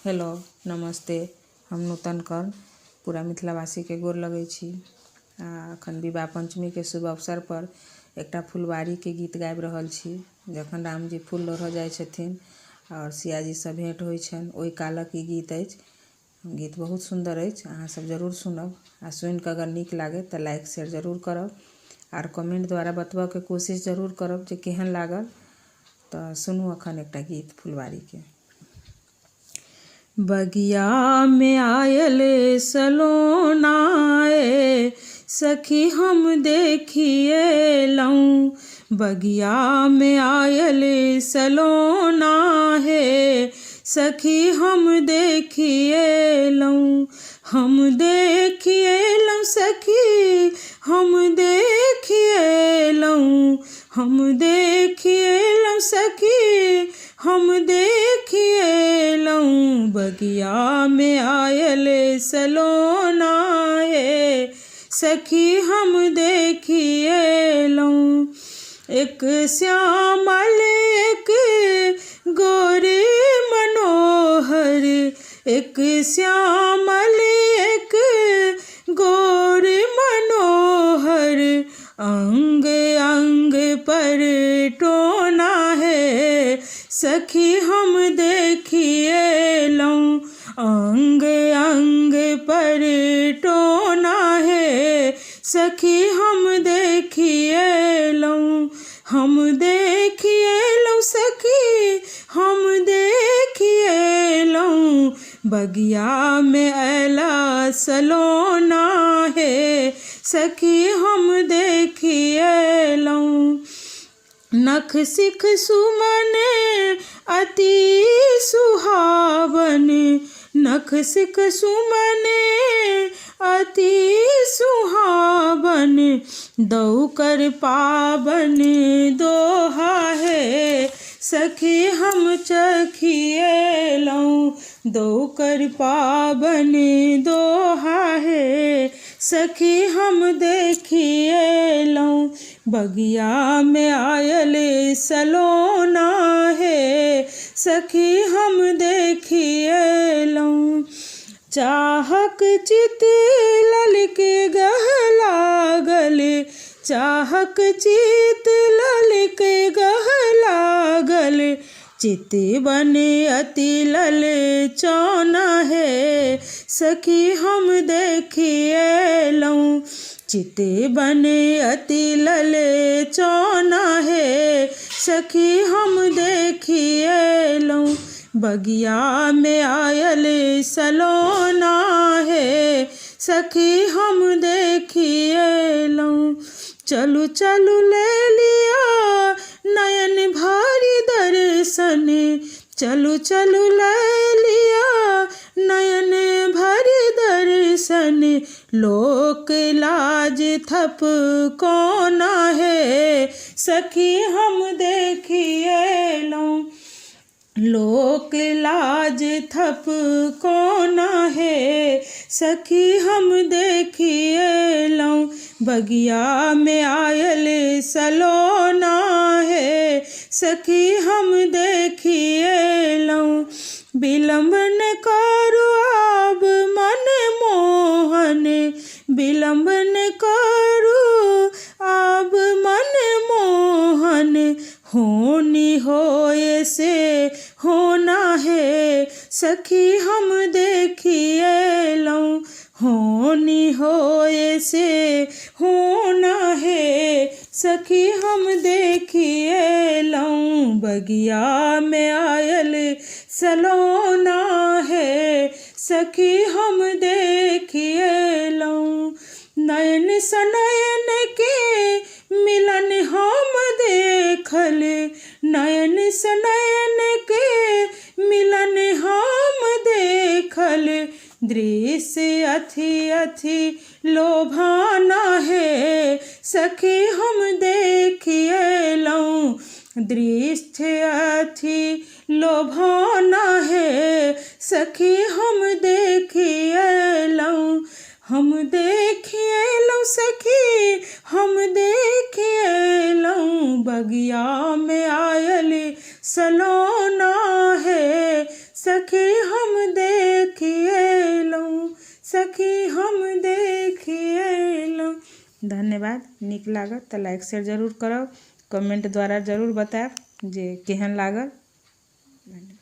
Hello नमस्ते। हम नूतन कर पूरा मिथिलावासी के गोर लगै छी। अखन विवाह पंचमी के शुभ अवसर पर एकटा फुलवारी के गीत गाबि रहल छी। जखन राम जी फूल लोढ़ऽ जाइ छथिन और सिया जी से भेंट होइ छनि, ओहि कालक ई गीत अछि। गीत बहुत सुंदर अछि, अहाँ सब जरूर सुनब आ सुनि कऽ अगर नीक लागे तऽ लाइक शेयर जरूर करब आर कमेंट द्वारा बतबऽ के कोशिश जरूर करब जे केहन लागल। तऽ सुनू अखन एकटा गीत फुलवारी के। बगिया में आयल सलोना सखी हम देखिए लऊं। बगिया में आयल सलोना है सखी हम देखिए लऊं। हम देखिए लऊं सखी हम देखिए लऊं। हम देखिए लऊं सखी हम देखिए लऊं। बगिया में आयल सलोना है सखी हम देखिए लऊं। एक श्यामल एक गोरी मनोहर, एक श्यामल एक गोरी मनोहर, अंग अंग पर टोना है सखी हम देखिए लऊं। अंग अंग पर टोना है सखी हम देखिए लऊं। हम देखिए लऊं सखी हम देखिए लऊं। बगिया में ऐला सलोना है सखी हम देखिए लऊं। नख सिख सुमने अति सुहावन, नख सिख सुमने अति सुहावन, दऊ कर पावन दोहा है सखी हम चखिए लऊं। दऊ कर पावन दोहा है सखी हम देखिए लऊं। बगिया में आयल सलोना है सखी हम देखिए लऊं। चाहक चित लल के गह लागल, चाहक चित लल के गह लागल, चित बने अति लल चौना है सखी हम देखिए लऊं। चित बने अति लल चौना है सखी हम देखिए लऊं। बगिया में आयल सलोना है सखी हम देखिए लऊं। चलू चलू ले लिया नयन भारी दर्शन, चलू चलू ले लिया नयन भरी दर्शन, लोक लाज थप कोना है सखी हम देखिए लऊं। लोक लाज थप कोना है सखी हम देखिए लऊं। बगिया में आयल सलोना है सखी हम देखिए लऊं। विलंब न करो अब मन मोहन, विलंब न करो अब मन मोहन, होनी होए से होना है सखी हम देखिए लऊं। होनी होए से होना है सखी हम देखिए लऊं। बगिया में आयल सलोना है सखी हम देखिए लऊं। नयन सनयन के मिलन हम देखल, नयन सनयन के मिलन हम देखल, दृश्य अथि अथि लोभाना है सखी हम देखिए लऊं। दृश्य अथि लोभाना है सखी हम देखिए लऊं। हम देखिए लऊं सखी हम देखिए लऊं। बगिया में आयल सलोना है सखी हम सखी हम देखे अयलहुँ। धन्यवाद। नीक लागत तऽ लाइक शेयर जरूर करब, कमेंट द्वारा जरूर बताएब जे केहन लागल। धन्यवाद।